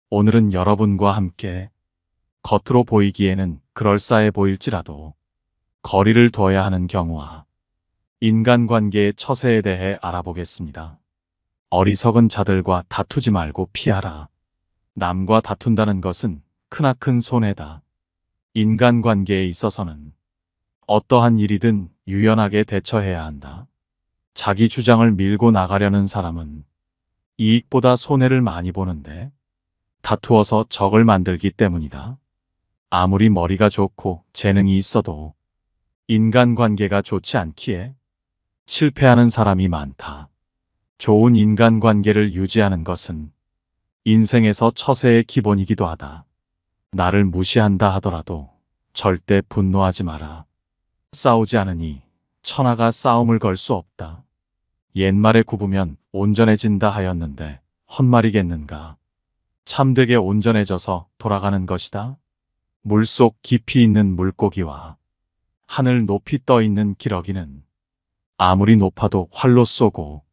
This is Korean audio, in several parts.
오늘은 여러분과 함께 겉으로 보이기에는 그럴싸해 보일지라도 거리를 둬야 하는 경우와 인간관계의 처세에 대해 알아보겠습니다. 어리석은 자들과 다투지 말고 피하라. 남과 다툰다는 것은 크나큰 손해다. 인간관계에 있어서는 어떠한 일이든 유연하게 대처해야 한다. 자기 주장을 밀고 나가려는 사람은 이익보다 손해를 많이 보는데 다투어서 적을 만들기 때문이다. 아무리 머리가 좋고 재능이 있어도 인간관계가 좋지 않기에 실패하는 사람이 많다. 좋은 인간관계를 유지하는 것은 인생에서 처세의 기본이기도 하다. 나를 무시한다 하더라도 절대 분노하지 마라. 싸우지 않으니 천하가 싸움을 걸 수 없다. 옛말에 굽으면 온전해진다 하였는데 헛말이겠는가. 참되게 온전해져서 돌아가는 것이다. 물속 깊이 있는 물고기와 하늘 높이 떠 있는 기러기는 아무리 높아도 활로 쏘고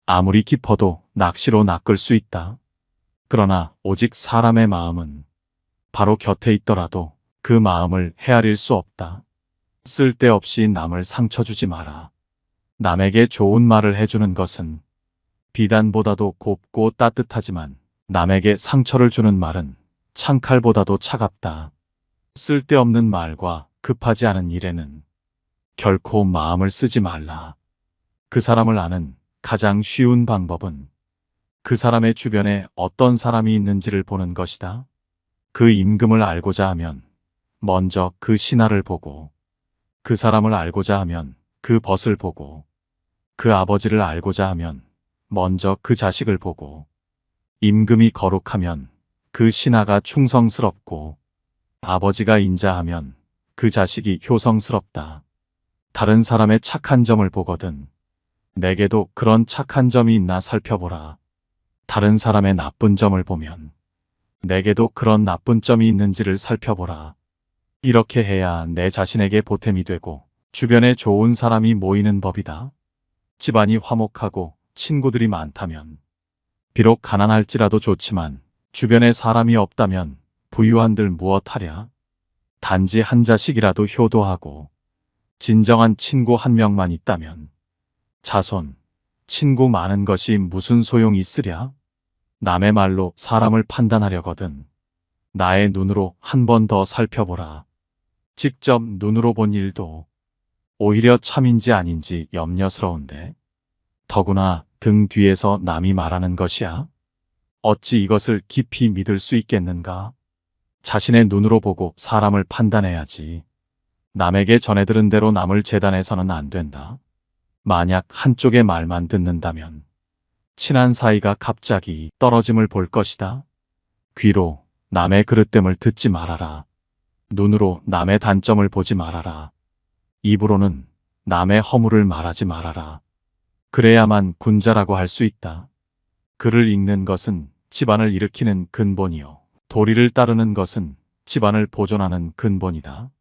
아무리 깊어도 낚시로 낚을 수 있다. 그러나 오직 사람의 마음은 바로 곁에 있더라도 그 마음을 헤아릴 수 없다. 쓸데없이 남을 상처 주지 마라. 남에게 좋은 말을 해주는 것은 비단보다도 곱고 따뜻하지만 남에게 상처를 주는 말은 창칼보다도 차갑다. 쓸데없는 말과 급하지 않은 일에는 결코 마음을 쓰지 말라. 그 사람을 아는 가장 쉬운 방법은 그 사람의 주변에 어떤 사람이 있는지를 보는 것이다. 그 임금을 알고자 하면 먼저 그 신하를 보고, 그 사람을 알고자 하면 그 벗을 보고, 그 아버지를 알고자 하면 먼저 그 자식을 보고, 임금이 거룩하면 그 신하가 충성스럽고, 아버지가 인자하면 그 자식이 효성스럽다. 다른 사람의 착한 점을 보거든 내게도 그런 착한 점이 있나 살펴보라. 다른 사람의 나쁜 점을 보면 내게도 그런 나쁜 점이 있는지를 살펴보라. 이렇게 해야 내 자신에게 보탬이 되고 주변에 좋은 사람이 모이는 법이다. 집안이 화목하고 친구들이 많다면 비록 가난할지라도 좋지만 주변에 사람이 없다면 부유한들 무엇하랴. 단지 한 자식이라도 효도하고 진정한 친구 한 명만 있다면 자손, 친구 많은 것이 무슨 소용이 있으랴. 남의 말로 사람을 판단하려거든 나의 눈으로 한 번 더 살펴보라. 직접 눈으로 본 일도 오히려 참인지 아닌지 염려스러운데 더구나 등 뒤에서 남이 말하는 것이야. 어찌 이것을 깊이 믿을 수 있겠는가. 자신의 눈으로 보고 사람을 판단해야지. 남에게 전해들은 대로 남을 재단해서는 안 된다. 만약 한쪽의 말만 듣는다면 친한 사이가 갑자기 떨어짐을 볼 것이다. 귀로 남의 그릇됨을 듣지 말아라. 눈으로 남의 단점을 보지 말아라. 입으로는 남의 허물을 말하지 말아라. 그래야만 군자라고 할 수 있다. 글을 읽는 것은 집안을 일으키는 근본이요. 도리를 따르는 것은 집안을 보존하는 근본이다.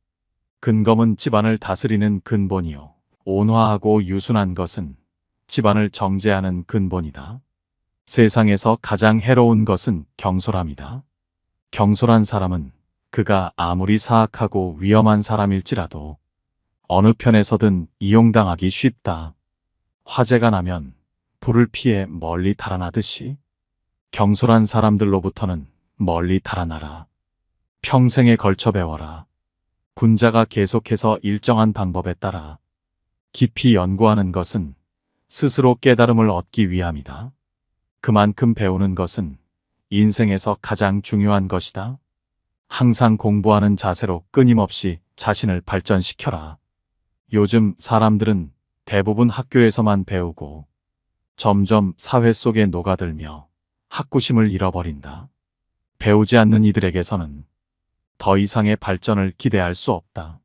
근검은 집안을 다스리는 근본이요. 온화하고 유순한 것은 집안을 정제하는 근본이다. 세상에서 가장 해로운 것은 경솔함이다. 경솔한 사람은 그가 아무리 사악하고 위험한 사람일지라도 어느 편에서든 이용당하기 쉽다. 화재가 나면 불을 피해 멀리 달아나듯이 경솔한 사람들로부터는 멀리 달아나라. 평생에 걸쳐 배워라. 군자가 계속해서 일정한 방법에 따라 깊이 연구하는 것은 스스로 깨달음을 얻기 위함이다. 그만큼 배우는 것은 인생에서 가장 중요한 것이다. 항상 공부하는 자세로 끊임없이 자신을 발전시켜라. 요즘 사람들은 대부분 학교에서만 배우고 점점 사회 속에 녹아들며 학구심을 잃어버린다. 배우지 않는 이들에게서는 더 이상의 발전을 기대할 수 없다.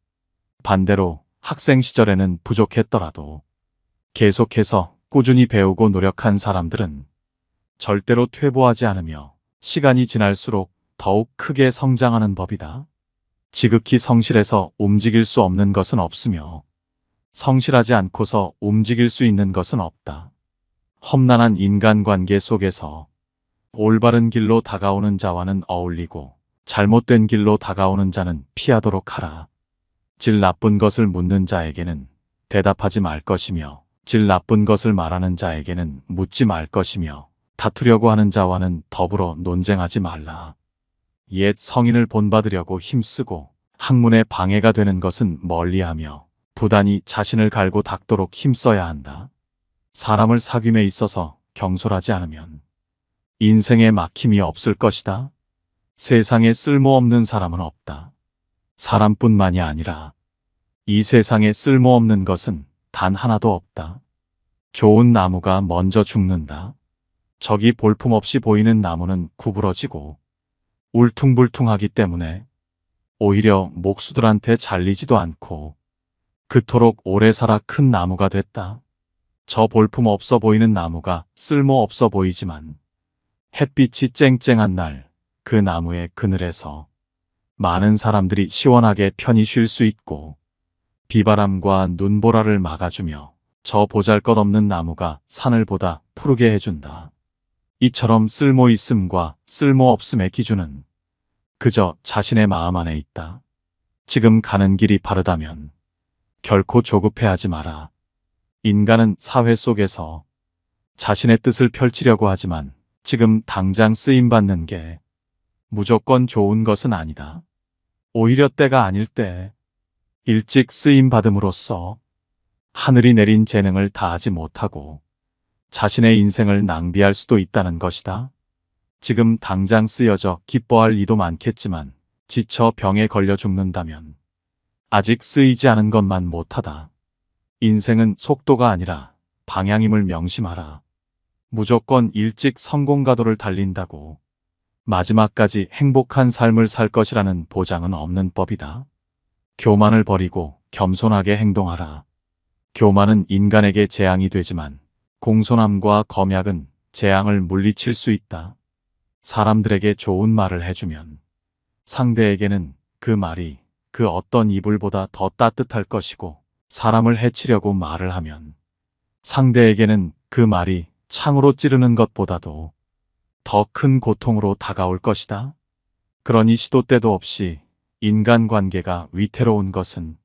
반대로 학생 시절에는 부족했더라도 계속해서 꾸준히 배우고 노력한 사람들은 절대로 퇴보하지 않으며 시간이 지날수록 더욱 크게 성장하는 법이다. 지극히 성실해서 움직일 수 없는 것은 없으며 성실하지 않고서 움직일 수 있는 것은 없다. 험난한 인간관계 속에서 올바른 길로 다가오는 자와는 어울리고 잘못된 길로 다가오는 자는 피하도록 하라. 질 나쁜 것을 묻는 자에게는 대답하지 말 것이며 질 나쁜 것을 말하는 자에게는 묻지 말 것이며 다투려고 하는 자와는 더불어 논쟁하지 말라. 옛 성인을 본받으려고 힘쓰고 학문에 방해가 되는 것은 멀리하며 부단히 자신을 갈고 닦도록 힘써야 한다. 사람을 사귐에 있어서 경솔하지 않으면 인생에 막힘이 없을 것이다. 세상에 쓸모없는 사람은 없다. 사람뿐만이 아니라 이 세상에 쓸모없는 것은 단 하나도 없다. 좋은 나무가 먼저 죽는다. 저기 볼품없이 보이는 나무는 구부러지고 울퉁불퉁하기 때문에 오히려 목수들한테 잘리지도 않고 그토록 오래 살아 큰 나무가 됐다. 저 볼품 없어 보이는 나무가 쓸모 없어 보이지만 햇빛이 쨍쨍한 날 그 나무의 그늘에서 많은 사람들이 시원하게 편히 쉴 수 있고 비바람과 눈보라를 막아주며 저 보잘것없는 나무가 산을 보다 푸르게 해준다. 이처럼 쓸모 있음과 쓸모 없음의 기준은 그저 자신의 마음 안에 있다. 지금 가는 길이 바르다면 결코 조급해하지 마라. 인간은 사회 속에서 자신의 뜻을 펼치려고 하지만 지금 당장 쓰임받는 게 무조건 좋은 것은 아니다. 오히려 때가 아닐 때 일찍 쓰임받음으로써 하늘이 내린 재능을 다하지 못하고 자신의 인생을 낭비할 수도 있다는 것이다. 지금 당장 쓰여져 기뻐할 이도 많겠지만 지쳐 병에 걸려 죽는다면 아직 쓰이지 않은 것만 못하다. 인생은 속도가 아니라 방향임을 명심하라. 무조건 일찍 성공가도를 달린다고 마지막까지 행복한 삶을 살 것이라는 보장은 없는 법이다. 교만을 버리고 겸손하게 행동하라. 교만은 인간에게 재앙이 되지만 공손함과 검약은 재앙을 물리칠 수 있다. 사람들에게 좋은 말을 해주면 상대에게는 그 말이 그 어떤 이불보다 더 따뜻할 것이고 사람을 해치려고 말을 하면 상대에게는 그 말이 창으로 찌르는 것보다도 더 큰 고통으로 다가올 것이다. 그러니 시도 때도 없이 인간관계가 위태로운 것은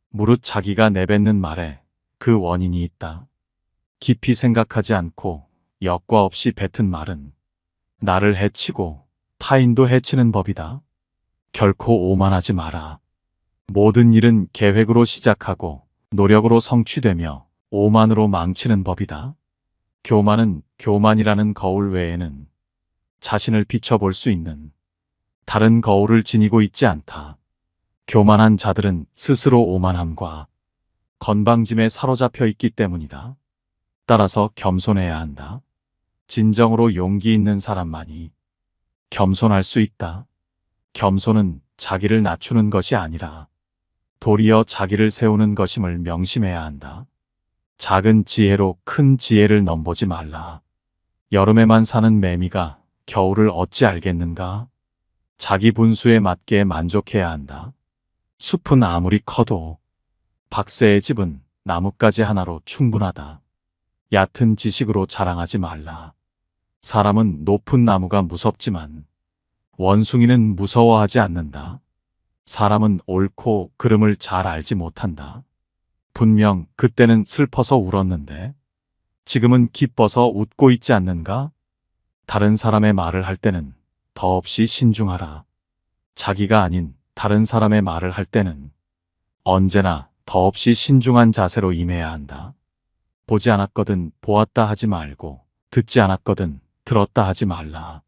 무릇 자기가 내뱉는 말에 그 원인이 있다. 깊이 생각하지 않고 역과 없이 뱉은 말은 나를 해치고 타인도 해치는 법이다. 결코 오만하지 마라. 모든 일은 계획으로 시작하고 노력으로 성취되며 오만으로 망치는 법이다. 교만은 교만이라는 거울 외에는 자신을 비춰볼 수 있는 다른 거울을 지니고 있지 않다. 교만한 자들은 스스로 오만함과 건방짐에 사로잡혀 있기 때문이다. 따라서 겸손해야 한다. 진정으로 용기 있는 사람만이 겸손할 수 있다. 겸손은 자기를 낮추는 것이 아니라 도리어 자기를 세우는 것임을 명심해야 한다. 작은 지혜로 큰 지혜를 넘보지 말라. 여름에만 사는 매미가 겨울을 어찌 알겠는가? 자기 분수에 맞게 만족해야 한다. 숲은 아무리 커도 박새의 집은 나뭇가지 하나로 충분하다. 얕은 지식으로 자랑하지 말라. 사람은 높은 나무가 무섭지만 원숭이는 무서워하지 않는다. 사람은 옳고 그름을 잘 알지 못한다. 분명 그때는 슬퍼서 울었는데 지금은 기뻐서 웃고 있지 않는가? 다른 사람의 말을 할 때는 더없이 신중하라. 자기가 아닌 다른 사람의 말을 할 때는 언제나 더없이 신중한 자세로 임해야 한다. 보지 않았거든 보았다 하지 말고 듣지 않았거든 들었다 하지 말라.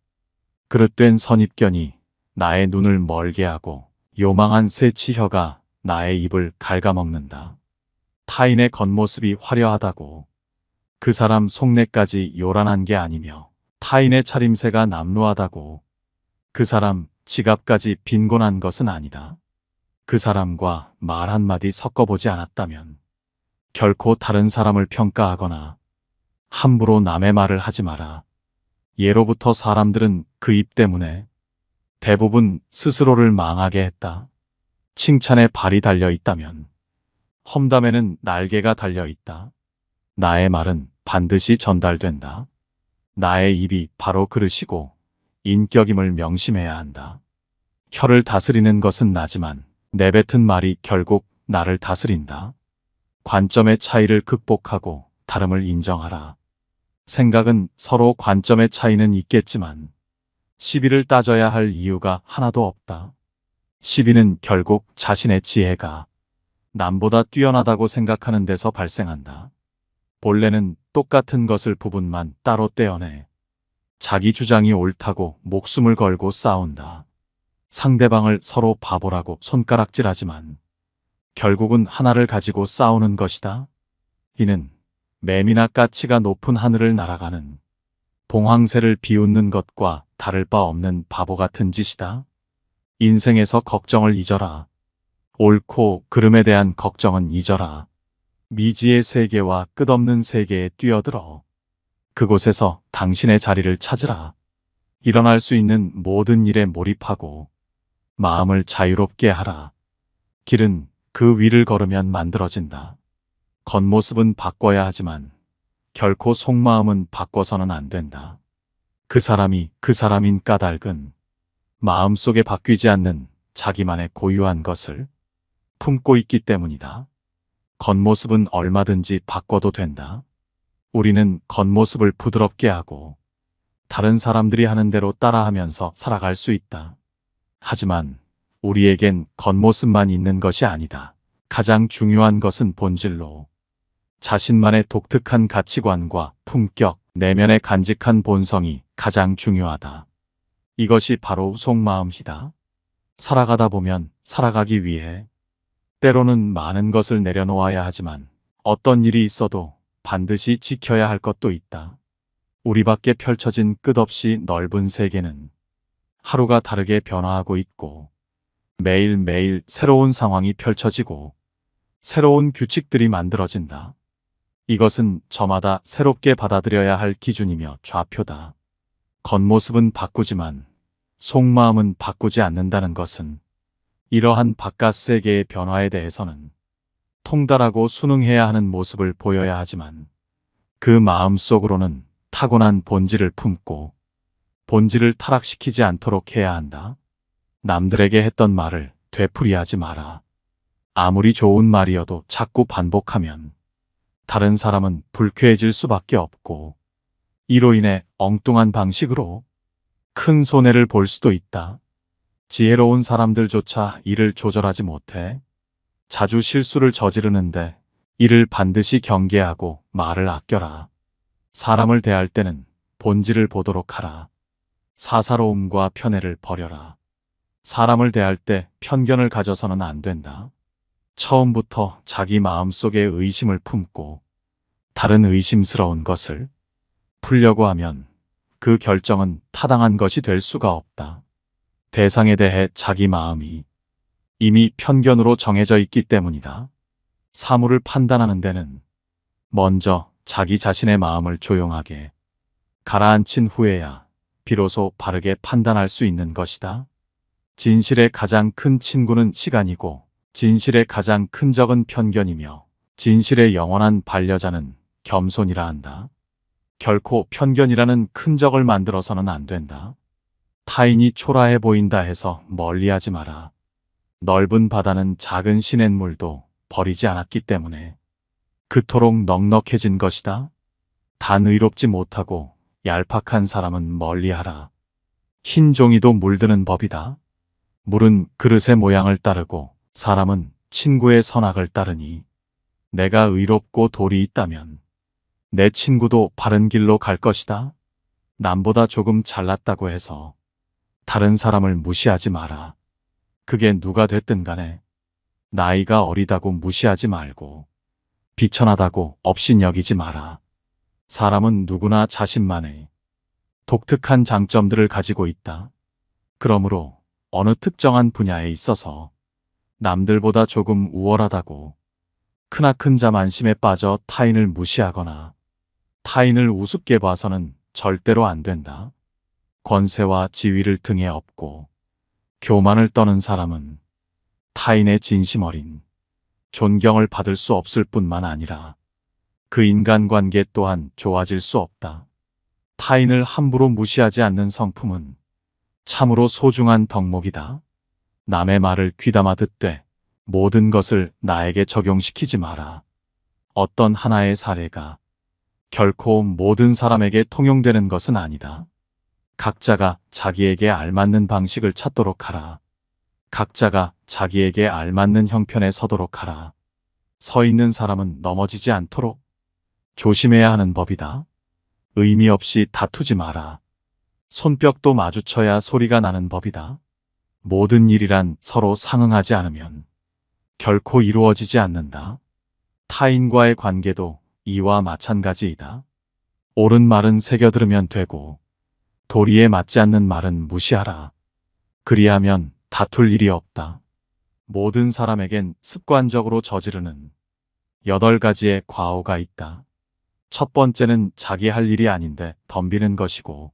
그릇된 선입견이 나의 눈을 멀게 하고 요망한 새치혀가 나의 입을 갉아먹는다. 타인의 겉모습이 화려하다고 그 사람 속내까지 요란한 게 아니며 타인의 차림새가 남루하다고 그 사람 지갑까지 빈곤한 것은 아니다. 그 사람과 말 한마디 섞어보지 않았다면 결코 다른 사람을 평가하거나 함부로 남의 말을 하지 마라. 예로부터 사람들은 그 입 때문에 대부분 스스로를 망하게 했다. 칭찬에 발이 달려 있다면 험담에는 날개가 달려 있다. 나의 말은 반드시 전달된다. 나의 입이 바로 그릇이고 인격임을 명심해야 한다. 혀를 다스리는 것은 나지만 내뱉은 말이 결국 나를 다스린다. 관점의 차이를 극복하고 다름을 인정하라. 생각은 서로 관점의 차이는 있겠지만 시비를 따져야 할 이유가 하나도 없다. 시비는 결국 자신의 지혜가 남보다 뛰어나다고 생각하는 데서 발생한다. 본래는 똑같은 것을 부분만 따로 떼어내 자기 주장이 옳다고 목숨을 걸고 싸운다. 상대방을 서로 바보라고 손가락질하지만 결국은 하나를 가지고 싸우는 것이다. 이는 매미나 까치가 높은 하늘을 날아가는 봉황새를 비웃는 것과 다를 바 없는 바보 같은 짓이다. 인생에서 걱정을 잊어라. 옳고 그름에 대한 걱정은 잊어라. 미지의 세계와 끝없는 세계에 뛰어들어 그곳에서 당신의 자리를 찾으라. 일어날 수 있는 모든 일에 몰입하고 마음을 자유롭게 하라. 길은 그 위를 걸으면 만들어진다. 겉모습은 바꿔야 하지만 결코 속마음은 바꿔서는 안 된다. 그 사람이 그 사람인 까닭은 마음속에 바뀌지 않는 자기만의 고유한 것을 품고 있기 때문이다. 겉모습은 얼마든지 바꿔도 된다. 우리는 겉모습을 부드럽게 하고 다른 사람들이 하는 대로 따라하면서 살아갈 수 있다. 하지만 우리에겐 겉모습만 있는 것이 아니다. 가장 중요한 것은 본질로 자신만의 독특한 가치관과 품격, 내면의 간직한 본성이 가장 중요하다. 이것이 바로 속마음이다. 살아가다 보면 살아가기 위해 때로는 많은 것을 내려놓아야 하지만 어떤 일이 있어도 반드시 지켜야 할 것도 있다. 우리 밖에 펼쳐진 끝없이 넓은 세계는 하루가 다르게 변화하고 있고 매일매일 새로운 상황이 펼쳐지고 새로운 규칙들이 만들어진다. 이것은 저마다 새롭게 받아들여야 할 기준이며 좌표다. 겉모습은 바꾸지만 속마음은 바꾸지 않는다는 것은 이러한 바깥 세계의 변화에 대해서는 통달하고 순응해야 하는 모습을 보여야 하지만 그 마음 속으로는 타고난 본질을 품고 본질을 타락시키지 않도록 해야 한다. 남들에게 했던 말을 되풀이하지 마라. 아무리 좋은 말이어도 자꾸 반복하면 다른 사람은 불쾌해질 수밖에 없고 이로 인해 엉뚱한 방식으로 큰 손해를 볼 수도 있다. 지혜로운 사람들조차 이를 조절하지 못해 자주 실수를 저지르는데 이를 반드시 경계하고 말을 아껴라. 사람을 대할 때는 본질을 보도록 하라. 사사로움과 편애를 버려라. 사람을 대할 때 편견을 가져서는 안 된다. 처음부터 자기 마음속에 의심을 품고 다른 의심스러운 것을 풀려고 하면 그 결정은 타당한 것이 될 수가 없다. 대상에 대해 자기 마음이 이미 편견으로 정해져 있기 때문이다. 사물을 판단하는 데는 먼저 자기 자신의 마음을 조용하게 가라앉힌 후에야 비로소 바르게 판단할 수 있는 것이다. 진실의 가장 큰 친구는 시간이고 진실의 가장 큰 적은 편견이며 진실의 영원한 반려자는 겸손이라 한다. 결코 편견이라는 큰 적을 만들어서는 안 된다. 타인이 초라해 보인다 해서 멀리하지 마라. 넓은 바다는 작은 시냇물도 버리지 않았기 때문에 그토록 넉넉해진 것이다. 단 의롭지 못하고 얄팍한 사람은 멀리하라. 흰 종이도 물드는 법이다. 물은 그릇의 모양을 따르고 사람은 친구의 선악을 따르니 내가 의롭고 도리 있다면 내 친구도 바른 길로 갈 것이다. 남보다 조금 잘났다고 해서 다른 사람을 무시하지 마라. 그게 누가 됐든 간에 나이가 어리다고 무시하지 말고 비천하다고 업신여기지 마라. 사람은 누구나 자신만의 독특한 장점들을 가지고 있다. 그러므로 어느 특정한 분야에 있어서 남들보다 조금 우월하다고 크나큰 자만심에 빠져 타인을 무시하거나 타인을 우습게 봐서는 절대로 안 된다. 권세와 지위를 등에 업고 교만을 떠는 사람은 타인의 진심 어린 존경을 받을 수 없을 뿐만 아니라 그 인간관계 또한 좋아질 수 없다. 타인을 함부로 무시하지 않는 성품은 참으로 소중한 덕목이다. 남의 말을 귀담아 듣되 모든 것을 나에게 적용시키지 마라. 어떤 하나의 사례가 결코 모든 사람에게 통용되는 것은 아니다. 각자가 자기에게 알맞는 방식을 찾도록 하라. 각자가 자기에게 알맞는 형편에 서도록 하라. 서 있는 사람은 넘어지지 않도록 조심해야 하는 법이다. 의미 없이 다투지 마라. 손뼉도 마주쳐야 소리가 나는 법이다. 모든 일이란 서로 상응하지 않으면 결코 이루어지지 않는다. 타인과의 관계도 이와 마찬가지이다. 옳은 말은 새겨 들으면 되고 도리에 맞지 않는 말은 무시하라. 그리하면 다툴 일이 없다. 모든 사람에겐 습관적으로 저지르는 8가지의 과오가 있다. 첫 번째는 자기 할 일이 아닌데 덤비는 것이고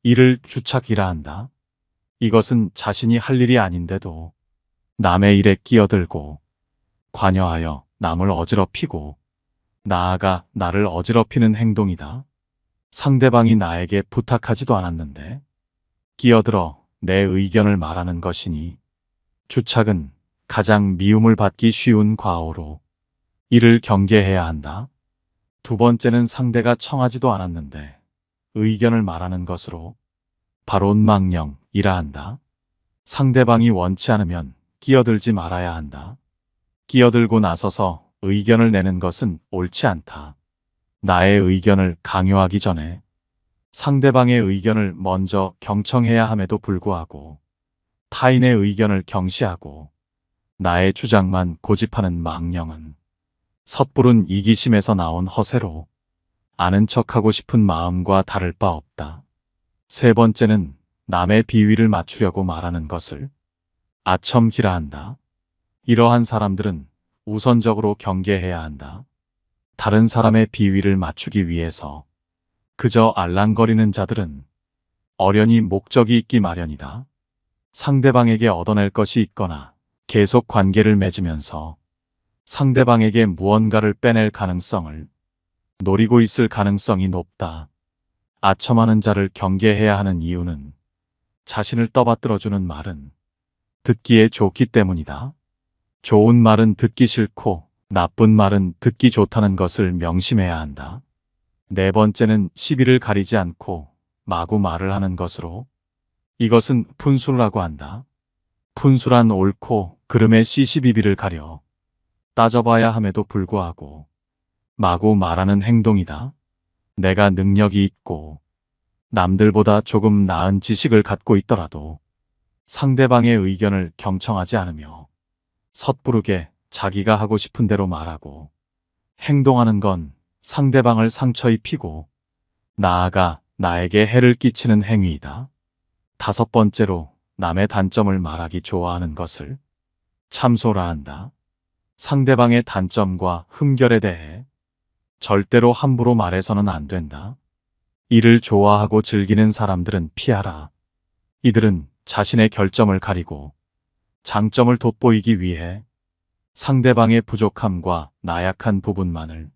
이를 주착이라 한다. 이것은 자신이 할 일이 아닌데도 남의 일에 끼어들고 관여하여 남을 어지럽히고 나아가 나를 어지럽히는 행동이다. 상대방이 나에게 부탁하지도 않았는데 끼어들어 내 의견을 말하는 것이니 주착은 가장 미움을 받기 쉬운 과오로 이를 경계해야 한다. 두 번째는 상대가 청하지도 않았는데 의견을 말하는 것으로 발언망령이라 한다. 상대방이 원치 않으면 끼어들지 말아야 한다. 끼어들고 나서서 의견을 내는 것은 옳지 않다. 나의 의견을 강요하기 전에 상대방의 의견을 먼저 경청해야 함에도 불구하고 타인의 의견을 경시하고 나의 주장만 고집하는 망령은 섣부른 이기심에서 나온 허세로 아는 척하고 싶은 마음과 다를 바 없다. 세 번째는 남의 비위를 맞추려고 말하는 것을 아첨기라 한다. 이러한 사람들은 우선적으로 경계해야 한다. 다른 사람의 비위를 맞추기 위해서 그저 알랑거리는 자들은 어련히 목적이 있기 마련이다. 상대방에게 얻어낼 것이 있거나 계속 관계를 맺으면서 상대방에게 무언가를 빼낼 가능성을 노리고 있을 가능성이 높다. 아첨하는 자를 경계해야 하는 이유는 자신을 떠받들어주는 말은 듣기에 좋기 때문이다. 좋은 말은 듣기 싫고 나쁜 말은 듣기 좋다는 것을 명심해야 한다. 네 번째는 시비를 가리지 않고 마구 말을 하는 것으로 이것은 푼수라고 한다. 푼수란 옳고 그름의 시시비비를 가려 따져봐야 함에도 불구하고 마구 말하는 행동이다. 내가 능력이 있고 남들보다 조금 나은 지식을 갖고 있더라도 상대방의 의견을 경청하지 않으며 섣부르게 자기가 하고 싶은 대로 말하고 행동하는 건 상대방을 상처 입히고 나아가 나에게 해를 끼치는 행위이다. 다섯 번째로 남의 단점을 말하기 좋아하는 것을 참소라 한다. 상대방의 단점과 흠결에 대해 절대로 함부로 말해서는 안 된다. 이를 좋아하고 즐기는 사람들은 피하라. 이들은 자신의 결점을 가리고 장점을 돋보이기 위해 상대방의 부족함과 나약한 부분만을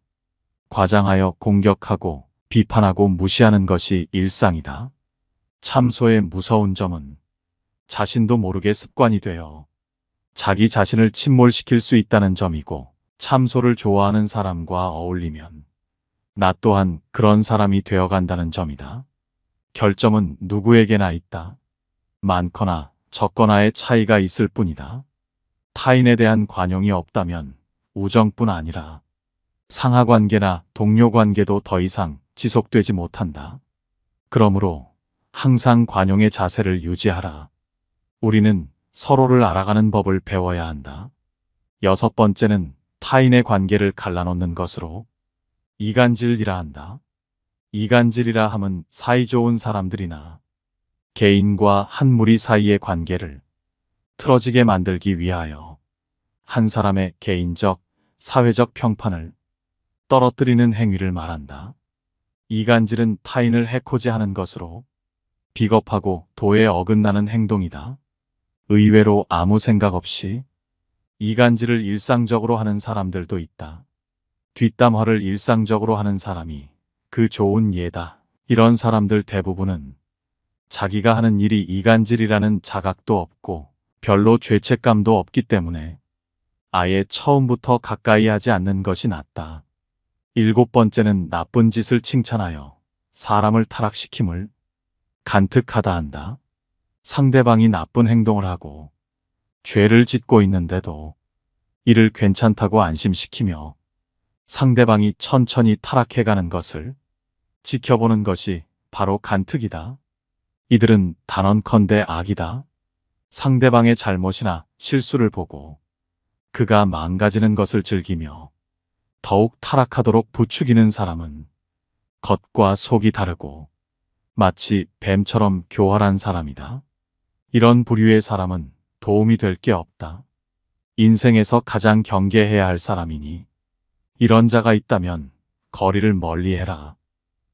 과장하여 공격하고 비판하고 무시하는 것이 일상이다. 참소의 무서운 점은 자신도 모르게 습관이 되어 자기 자신을 침몰시킬 수 있다는 점이고 참소를 좋아하는 사람과 어울리면 나 또한 그런 사람이 되어간다는 점이다. 결점은 누구에게나 있다. 많거나 적거나의 차이가 있을 뿐이다. 타인에 대한 관용이 없다면 우정뿐 아니라 상하관계나 동료관계도 더 이상 지속되지 못한다. 그러므로 항상 관용의 자세를 유지하라. 우리는 서로를 알아가는 법을 배워야 한다. 여섯 번째는 타인의 관계를 갈라놓는 것으로 이간질이라 한다. 이간질이라 함은 사이좋은 사람들이나 개인과 한 무리 사이의 관계를 틀어지게 만들기 위하여 한 사람의 개인적, 사회적 평판을 떨어뜨리는 행위를 말한다. 이간질은 타인을 해코지 하는 것으로 비겁하고 도에 어긋나는 행동이다. 의외로 아무 생각 없이 이간질을 일상적으로 하는 사람들도 있다. 뒷담화를 일상적으로 하는 사람이 그 좋은 예다. 이런 사람들 대부분은 자기가 하는 일이 이간질이라는 자각도 없고 별로 죄책감도 없기 때문에 아예 처음부터 가까이 하지 않는 것이 낫다. 7번째는 나쁜 짓을 칭찬하여 사람을 타락시킴을 간특하다 한다. 상대방이 나쁜 행동을 하고 죄를 짓고 있는데도 이를 괜찮다고 안심시키며 상대방이 천천히 타락해가는 것을 지켜보는 것이 바로 간특이다. 이들은 단언컨대 악이다. 상대방의 잘못이나 실수를 보고 그가 망가지는 것을 즐기며 더욱 타락하도록 부추기는 사람은 겉과 속이 다르고 마치 뱀처럼 교활한 사람이다. 이런 부류의 사람은 도움이 될 게 없다. 인생에서 가장 경계해야 할 사람이니 이런 자가 있다면 거리를 멀리해라.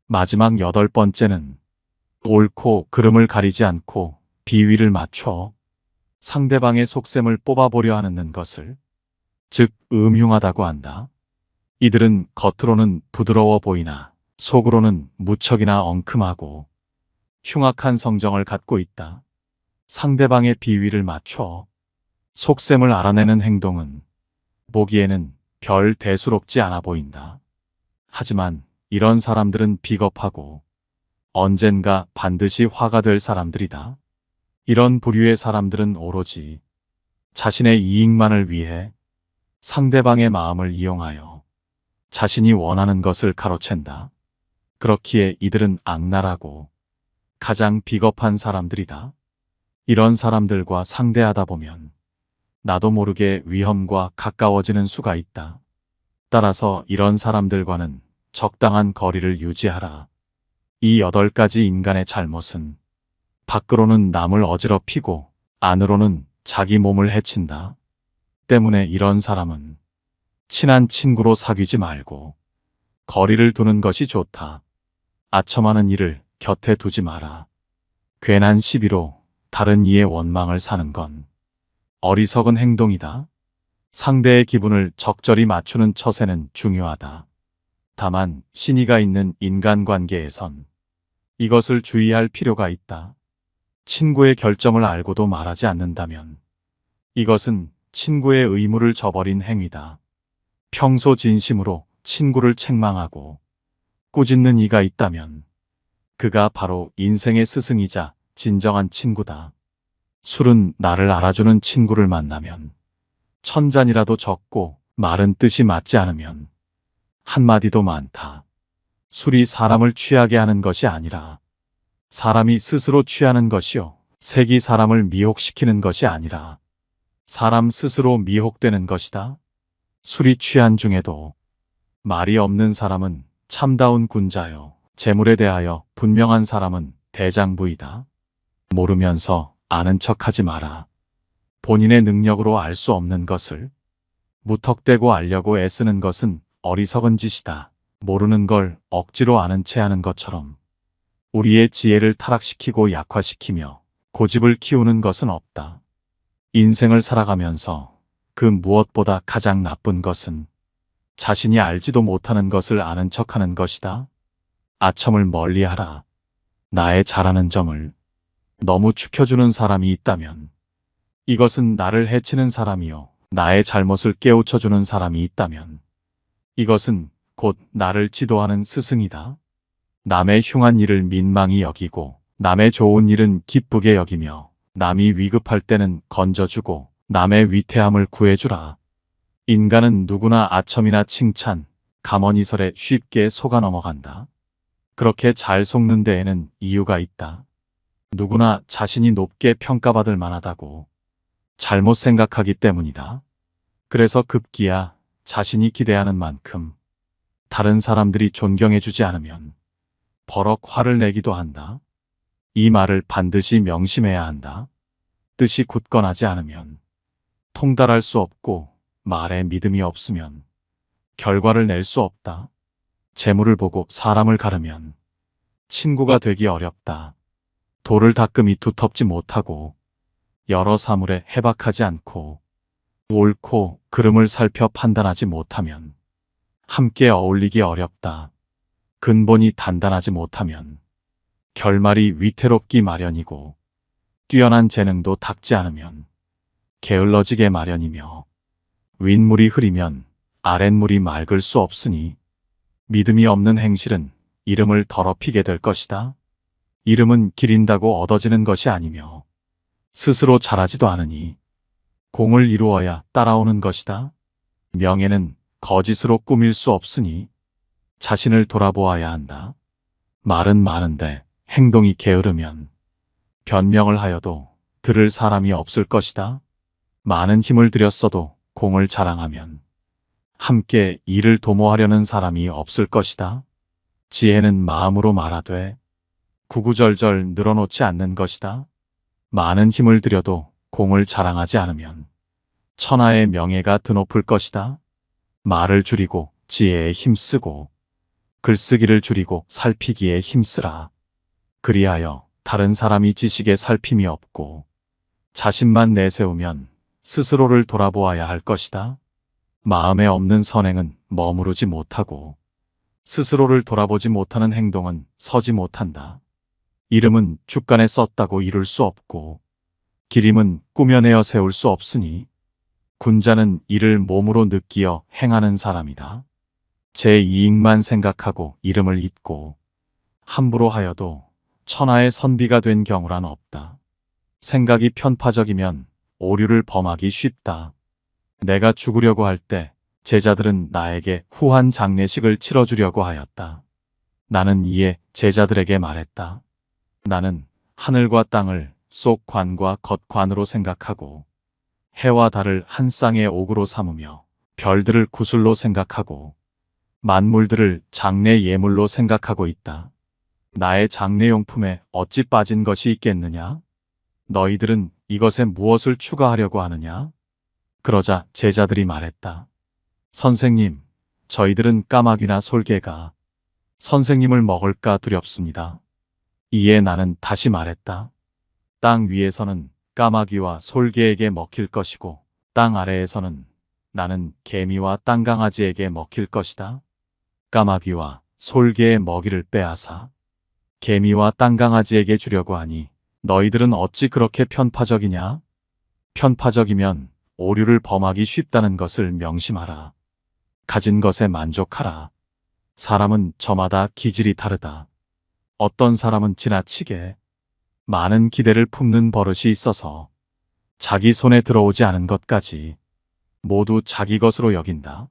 마지막 8번째는 옳고 그름을 가리지 않고 비위를 맞춰 상대방의 속셈을 뽑아보려 하는 것을, 즉 음흉하다고 한다. 이들은 겉으로는 부드러워 보이나 속으로는 무척이나 엉큼하고 흉악한 성정을 갖고 있다. 상대방의 비위를 맞춰 속셈을 알아내는 행동은 보기에는 별 대수롭지 않아 보인다. 하지만 이런 사람들은 비겁하고 언젠가 반드시 화가 될 사람들이다. 이런 부류의 사람들은 오로지 자신의 이익만을 위해 상대방의 마음을 이용하여 자신이 원하는 것을 가로챈다. 그렇기에 이들은 악랄하고 가장 비겁한 사람들이다. 이런 사람들과 상대하다 보면 나도 모르게 위험과 가까워지는 수가 있다. 따라서 이런 사람들과는 적당한 거리를 유지하라. 이 8가지 인간의 잘못은 밖으로는 남을 어지럽히고 안으로는 자기 몸을 해친다. 때문에 이런 사람은 친한 친구로 사귀지 말고 거리를 두는 것이 좋다. 아첨하는 이를 곁에 두지 마라. 괜한 시비로 다른 이의 원망을 사는 건 어리석은 행동이다. 상대의 기분을 적절히 맞추는 처세는 중요하다. 다만 신의가 있는 인간관계에선 이것을 주의할 필요가 있다. 친구의 결점을 알고도 말하지 않는다면 이것은 친구의 의무를 저버린 행위다. 평소 진심으로 친구를 책망하고 꾸짖는 이가 있다면 그가 바로 인생의 스승이자 진정한 친구다. 술은 나를 알아주는 친구를 만나면 천 잔이라도 적고 말은 뜻이 맞지 않으면 한마디도 많다. 술이 사람을 취하게 하는 것이 아니라 사람이 스스로 취하는 것이요. 색이 사람을 미혹시키는 것이 아니라 사람 스스로 미혹되는 것이다. 술이 취한 중에도 말이 없는 사람은 참다운 군자요. 재물에 대하여 분명한 사람은 대장부이다. 모르면서 아는 척하지 마라. 본인의 능력으로 알 수 없는 것을 무턱대고 알려고 애쓰는 것은 어리석은 짓이다. 모르는 걸 억지로 아는 채 하는 것처럼 우리의 지혜를 타락시키고 약화시키며 고집을 키우는 것은 없다. 인생을 살아가면서 그 무엇보다 가장 나쁜 것은 자신이 알지도 못하는 것을 아는 척하는 것이다. 아첨을 멀리하라. 나의 잘하는 점을 너무 축혀주는 사람이 있다면 이것은 나를 해치는 사람이요. 나의 잘못을 깨우쳐주는 사람이 있다면 이것은 곧 나를 지도하는 스승이다. 남의 흉한 일을 민망히 여기고 남의 좋은 일은 기쁘게 여기며 남이 위급할 때는 건져주고 남의 위태함을 구해주라. 인간은 누구나 아첨이나 칭찬, 감언이설에 쉽게 속아 넘어간다. 그렇게 잘 속는 데에는 이유가 있다. 누구나 자신이 높게 평가받을 만하다고 잘못 생각하기 때문이다. 그래서 급기야 자신이 기대하는 만큼 다른 사람들이 존경해주지 않으면 버럭 화를 내기도 한다. 이 말을 반드시 명심해야 한다. 뜻이 굳건하지 않으면 통달할 수 없고 말에 믿음이 없으면 결과를 낼 수 없다. 재물을 보고 사람을 가르면 친구가 되기 어렵다. 돌을 닦음이 두텁지 못하고 여러 사물에 해박하지 않고 옳고 그름을 살펴 판단하지 못하면 함께 어울리기 어렵다. 근본이 단단하지 못하면 결말이 위태롭기 마련이고 뛰어난 재능도 닦지 않으면 게을러지게 마련이며 윗물이 흐리면 아랫물이 맑을 수 없으니 믿음이 없는 행실은 이름을 더럽히게 될 것이다. 이름은 기린다고 얻어지는 것이 아니며 스스로 자라지도 않으니 공을 이루어야 따라오는 것이다. 명예는 거짓으로 꾸밀 수 없으니 자신을 돌아보아야 한다. 말은 많은데 행동이 게으르면 변명을 하여도 들을 사람이 없을 것이다. 많은 힘을 들였어도 공을 자랑하면 함께 이를 도모하려는 사람이 없을 것이다. 지혜는 마음으로 말하되 구구절절 늘어놓지 않는 것이다. 많은 힘을 들여도 공을 자랑하지 않으면 천하의 명예가 드높을 것이다. 말을 줄이고 지혜에 힘쓰고 글쓰기를 줄이고 살피기에 힘쓰라. 그리하여 다른 사람이 지식에 살핌이 없고 자신만 내세우면 스스로를 돌아보아야 할 것이다. 마음에 없는 선행은 머무르지 못하고 스스로를 돌아보지 못하는 행동은 서지 못한다. 이름은 주간에 썼다고 이룰 수 없고 기림은 꾸며내어 세울 수 없으니 군자는 이를 몸으로 느끼어 행하는 사람이다. 제 이익만 생각하고 이름을 잊고 함부로 하여도 천하의 선비가 된 경우란 없다. 생각이 편파적이면 오류를 범하기 쉽다. 내가 죽으려고 할 때 제자들은 나에게 후한 장례식을 치러주려고 하였다. 나는 이에 제자들에게 말했다. 나는 하늘과 땅을 속 관과 겉 관으로 생각하고 해와 달을 한 쌍의 옥으로 삼으며 별들을 구슬로 생각하고 만물들을 장례 예물로 생각하고 있다. 나의 장례용품에 어찌 빠진 것이 있겠느냐? 너희들은 이것에 무엇을 추가하려고 하느냐? 그러자 제자들이 말했다. 선생님, 저희들은 까마귀나 솔개가 선생님을 먹을까 두렵습니다. 이에 나는 다시 말했다. 땅 위에서는 까마귀와 솔개에게 먹힐 것이고 땅 아래에서는 나는 개미와 땅강아지에게 먹힐 것이다. 까마귀와 솔개의 먹이를 빼앗아 개미와 땅강아지에게 주려고 하니 너희들은 어찌 그렇게 편파적이냐? 편파적이면 오류를 범하기 쉽다는 것을 명심하라. 가진 것에 만족하라. 사람은 저마다 기질이 다르다. 어떤 사람은 지나치게 많은 기대를 품는 버릇이 있어서 자기 손에 들어오지 않은 것까지 모두 자기 것으로 여긴다.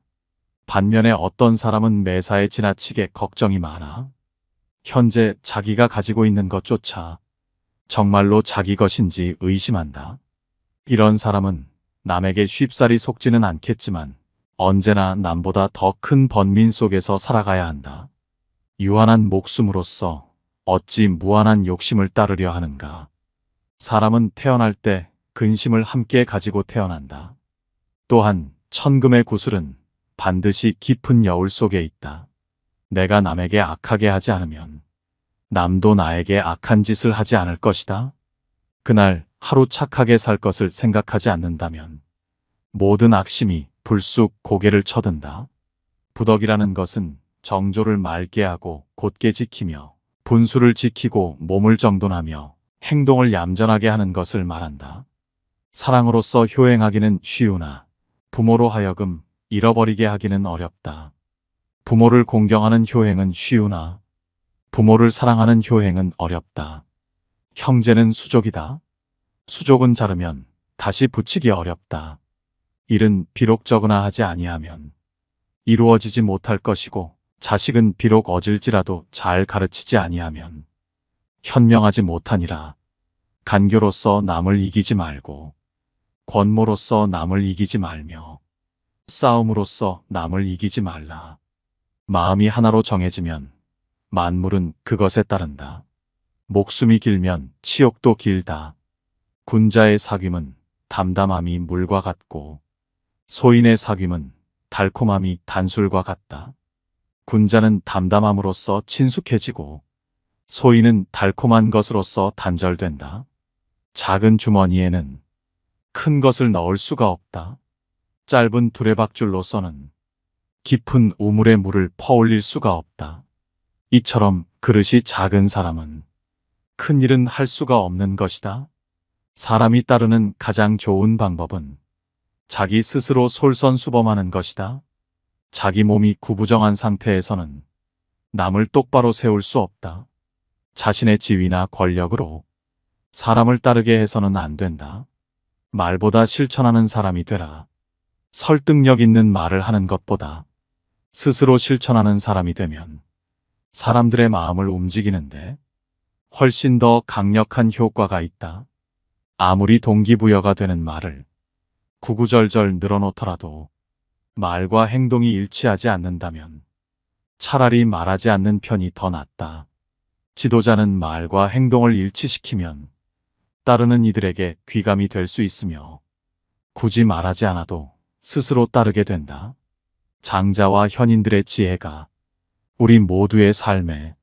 반면에 어떤 사람은 매사에 지나치게 걱정이 많아 현재 자기가 가지고 있는 것조차 정말로 자기 것인지 의심한다. 이런 사람은 남에게 쉽사리 속지는 않겠지만 언제나 남보다 더 큰 번민 속에서 살아가야 한다. 유한한 목숨으로서 어찌 무한한 욕심을 따르려 하는가. 사람은 태어날 때 근심을 함께 가지고 태어난다. 또한 천금의 구슬은 반드시 깊은 여울 속에 있다. 내가 남에게 악하게 하지 않으면 남도 나에게 악한 짓을 하지 않을 것이다. 그날 하루 착하게 살 것을 생각하지 않는다면 모든 악심이 불쑥 고개를 쳐든다. 부덕이라는 것은 정조를 맑게 하고 곧게 지키며 분수를 지키고 몸을 정돈하며 행동을 얌전하게 하는 것을 말한다. 사랑으로서 효행하기는 쉬우나 부모로 하여금 잃어버리게 하기는 어렵다. 부모를 공경하는 효행은 쉬우나 부모를 사랑하는 효행은 어렵다. 형제는 수족이다. 수족은 자르면 다시 붙이기 어렵다. 일은 비록 적으나 하지 아니하면 이루어지지 못할 것이고 자식은 비록 얻을지라도 잘 가르치지 아니하면 현명하지 못하니라. 간교로서 남을 이기지 말고 권모로서 남을 이기지 말며 싸움으로써 남을 이기지 말라. 마음이 하나로 정해지면 만물은 그것에 따른다. 목숨이 길면 치욕도 길다. 군자의 사귐은 담담함이 물과 같고 소인의 사귐은 달콤함이 단술과 같다. 군자는 담담함으로써 친숙해지고 소인은 달콤한 것으로써 단절된다. 작은 주머니에는 큰 것을 넣을 수가 없다. 짧은 두레박줄로서는 깊은 우물에 물을 퍼올릴 수가 없다. 이처럼 그릇이 작은 사람은 큰 일은 할 수가 없는 것이다. 사람이 따르는 가장 좋은 방법은 자기 스스로 솔선수범하는 것이다. 자기 몸이 구부정한 상태에서는 남을 똑바로 세울 수 없다. 자신의 지위나 권력으로 사람을 따르게 해서는 안 된다. 말보다 실천하는 사람이 되라. 설득력 있는 말을 하는 것보다 스스로 실천하는 사람이 되면 사람들의 마음을 움직이는데 훨씬 더 강력한 효과가 있다. 아무리 동기부여가 되는 말을 구구절절 늘어놓더라도 말과 행동이 일치하지 않는다면 차라리 말하지 않는 편이 더 낫다. 지도자는 말과 행동을 일치시키면 따르는 이들에게 귀감이 될 수 있으며 굳이 말하지 않아도 스스로 따르게 된다. 장자와 현인들의 지혜가 우리 모두의 삶에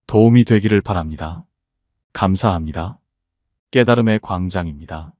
도움이 되기를 바랍니다. 감사합니다. 깨달음의 광장입니다.